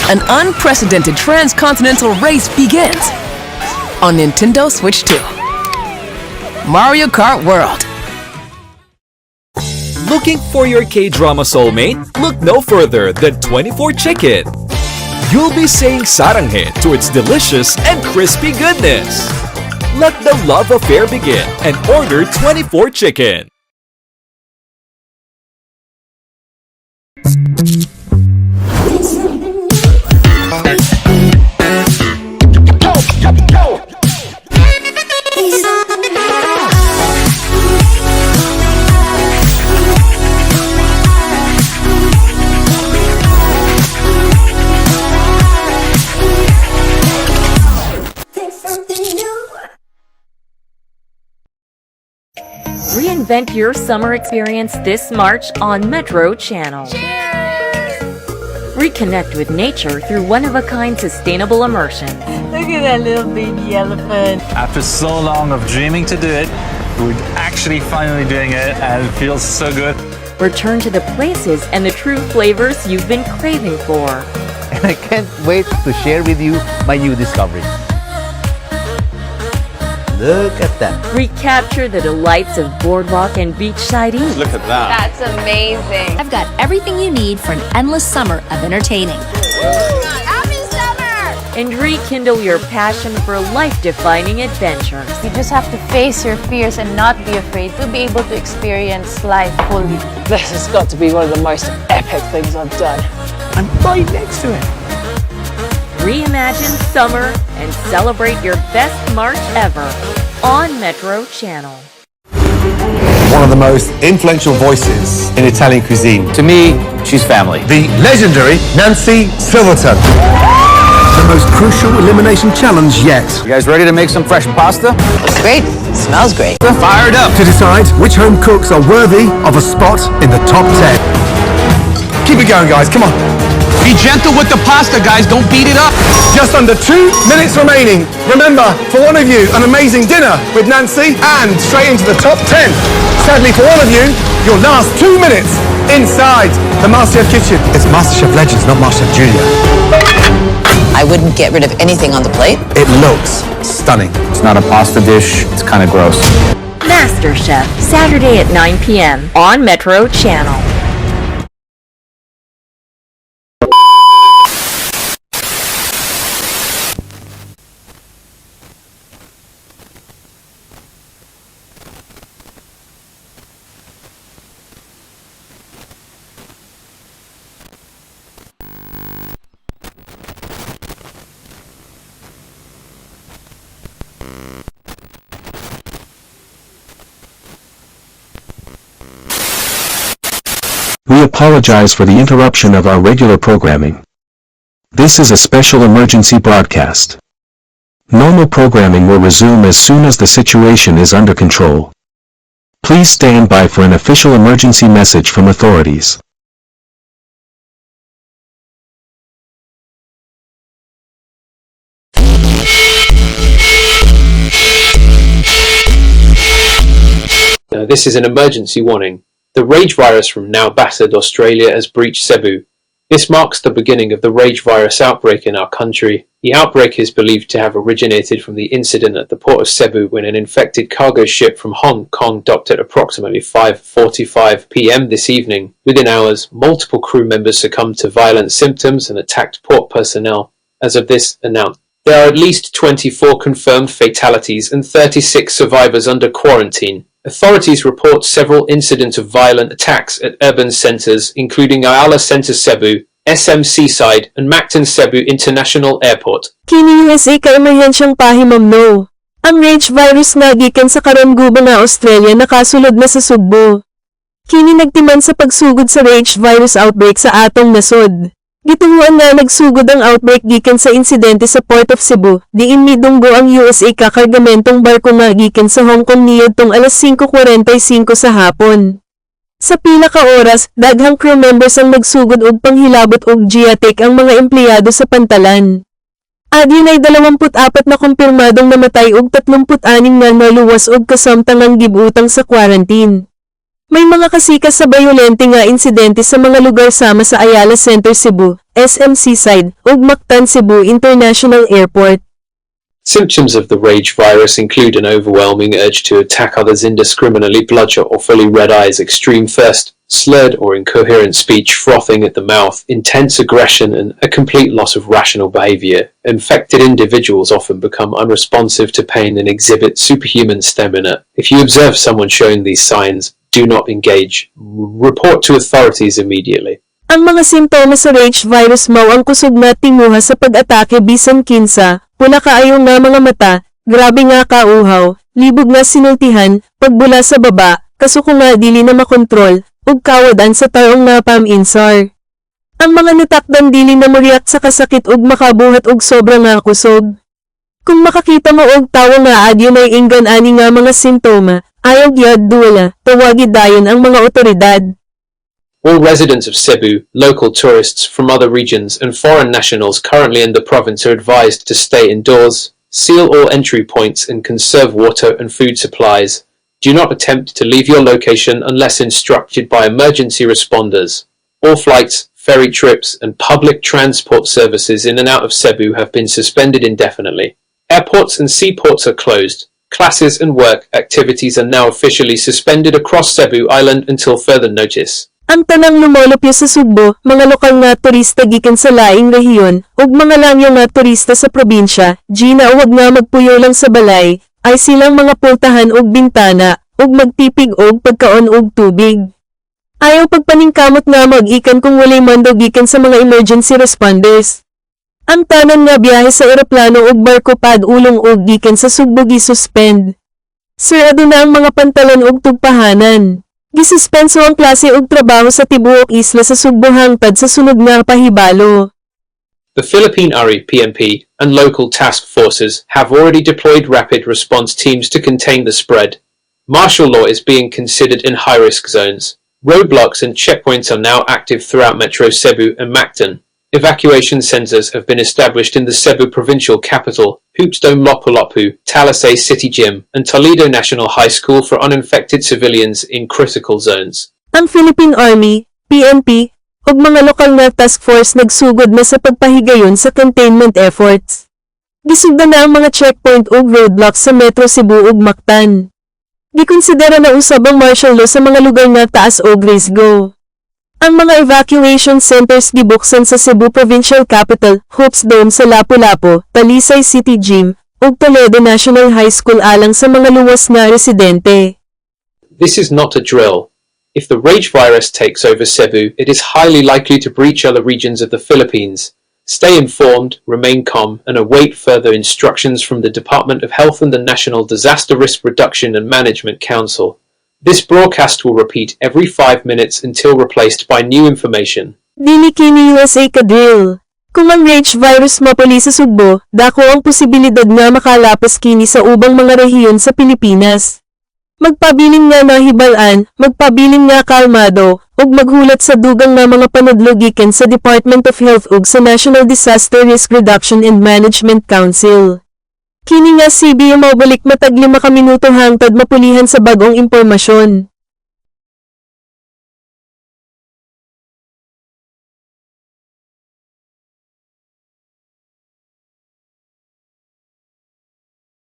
An unprecedented transcontinental race begins on Nintendo Switch 2. Mario Kart World. Looking for your K-drama soulmate? Look no further than 24 Chicken. You'll be saying saranghe to its delicious and crispy goodness. Let the love affair begin and order 24 Chicken. Reinvent your summer experience this March on Metro Channel. Reconnect with nature through one-of-a-kind sustainable immersion. Look at that little baby elephant. After so long of dreaming to do it, we're actually finally doing it and it feels so good. Return to the places and the true flavors you've been craving for. And I can't wait to share with you my new discovery. Look at that. Recapture the delights of boardwalk and beachside eats. Look at that. That's amazing. I've got everything you need for an endless summer of entertaining. Happy summer! And rekindle your passion for life-defining adventures. You just have to face your fears and not be afraid to be able to experience life fully. This has got to be one of the most epic things I've done. I'm right next to it. Reimagine summer and celebrate your best March ever on Metro Channel. One of the most influential voices in Italian cuisine. To me, she's family. The legendary Nancy Silverton. The most crucial elimination challenge yet. You guys ready to make some fresh pasta? Looks great. Smells great. Fired up to decide which home cooks are worthy of a spot in the top 10. Keep it going, guys. Come on. Be gentle with the pasta, guys. Don't beat it up. Just under 2 minutes remaining. Remember, for one of you, an amazing dinner with Nancy and straight into the top 10. Sadly, for one of you, your last 2 minutes inside the MasterChef kitchen. It's MasterChef Legends, not MasterChef Junior. I wouldn't get rid of anything on the plate. It looks stunning. It's not a pasta dish. It's kind of gross. MasterChef, Saturday at 9 p.m. on Metro Channel. We apologize for the interruption of our regular programming. This is a special emergency broadcast. Normal programming will resume as soon as the situation is under control. Please stand by for an official emergency message from authorities. This is an emergency warning. The rage virus from now battered Australia has breached Cebu. This marks the beginning of the rage virus outbreak in our country. The outbreak is believed to have originated from the incident at the port of Cebu when an infected cargo ship from Hong Kong docked at approximately 5:45 p.m. this evening. Within hours, multiple crew members succumbed to violent symptoms and attacked port personnel. As of this announcement, there are at least 24 confirmed fatalities and 36 survivors under quarantine. Authorities report several incidents of violent attacks at urban centres, including Ayala Centre Cebu, SM Seaside, and Mactan Cebu International Airport. Kini USA ka emerhensyang pahimamno. Ang rage virus nga gikan sa karangguban nga Australia nakasulod na sa Cebu. Kini nagtiman sa pagsugod sa rage virus outbreak sa atong nasod. Gituhuan nga nagsugod ang outbreak gikan sa insidente sa Port of Cebu, diin midunggo ang USA kakargamentong barko nga gikan sa Hong Kong niadtong alas 5:45 sa hapon. Sa pila ka oras, daghang crew members ang nagsugod og panghilabot og giatek ang mga empleyado sa pantalan. Adyon ay 24 na kumpirmadong namatay og 36 nga naluwas og kasamtang ang gibutang sa quarantine. May mga kasikas sa bayolente nga insidente sa mga lugar sama sa Ayala Center Cebu, SM Seaside, ug Mactan Cebu International Airport. Symptoms of the rage virus include an overwhelming urge to attack others indiscriminately, bloodshot or fully red eyes, extreme thirst, slurred or incoherent speech, frothing at the mouth, intense aggression, and a complete loss of rational behavior. Infected individuals often become unresponsive to pain and exhibit superhuman stamina. If you observe someone showing these signs, do not engage. Report to authorities immediately. Ang mga simptomas sa rage virus mao ang kusog na tinguha sa pag-atake bisan kinsa, pula kaayo nga mga mata, grabe nga kauhaw, libog nga sinultihan, pagbula sa baba, kasuko nga dili na makontrol, ug kawadan sa taong nga paminsar. Ang mga natakdan dili na moriak sa kasakit ug makabuhat og sobra nga kusog. Kung makakita mo og tawo nga adyo may inggan ani nga mga simptoma, ayaw gyud duwala, tawagi dayon ang mga otoridad. All residents of Cebu, local tourists from other regions, and foreign nationals currently in the province are advised to stay indoors, seal all entry points, and conserve water and food supplies. Do not attempt to leave your location unless instructed by emergency responders. All flights, ferry trips, and public transport services in and out of Cebu have been suspended indefinitely. Airports and seaports are closed. Classes and work activities are now officially suspended across Cebu Island until further notice. Ang tanang lumolupyo sa Cebu, mga lokal nga turista gikan sa laing rehiyon, ug mga langyo nga turista sa probinsya, gina uwag nga magpuyo lang sa balay, ay silang mga pultahan ug bintana, ug magtipig og pagkaon og tubig. Ayaw pagpaningkamot nga mag-ikan kung walay mando gikan sa mga emergency responders. Ang tanan nga biyahe sa eroplano ug barko pad ulong og gikan sa Cebu gi-suspend. Sirado na ang mga pantalon ug tugpahanan. Gisuspenso ang klase ug trabaho sa tibuok isla sa Cebu hangtad sa sunod nga pahibalo. The Philippine ARI PNP and local task forces have already deployed rapid response teams to contain the spread. Martial law is being considered in high-risk zones. Roadblocks and checkpoints are now active throughout Metro Cebu and Mactan. Evacuation centers have been established in the Cebu provincial capital, Hoopsdome Lopolopu, Talisay City Gym, and Toledo National High School for uninfected civilians in critical zones. Ang Philippine Army, PNP, ug mga lokal na task force nagsugod na sa pagpahigayon sa containment efforts. Gisugdan na ang mga checkpoint ug roadblocks sa Metro Cebu ug Mactan. Gikonsidera na usab ang martial law sa mga lugar na taas og risgo. Ang mga evacuation centers gibuksan sa Cebu Provincial Capital, Hoopsdome sa Lapu-Lapu, Talisay City Gym, ug Toledo National High School alang sa mga luwas nga residente. This is not a drill. If the rage virus takes over Cebu, it is highly likely to breach other regions of the Philippines. Stay informed, remain calm, and await further instructions from the Department of Health and the National Disaster Risk Reduction and Management Council. This broadcast will repeat every 5 minutes until replaced by new information. Dili kini USA ka-drill. Kung ang rage virus mapuli sa Cebu, dako ang posibilidad nga makalapas kini sa ubang mga rehiyon sa Pilipinas. Magpabiling nga nahibalaan, magpabiling nga kalmado, ug maghulat sa dugang nga mga panudlo gikan sa Department of Health ug sa National Disaster Risk Reduction and Management Council. Kini nga CB mabalik matag 5 ka minuto hangtod mapulihan sa bagong impormasyon.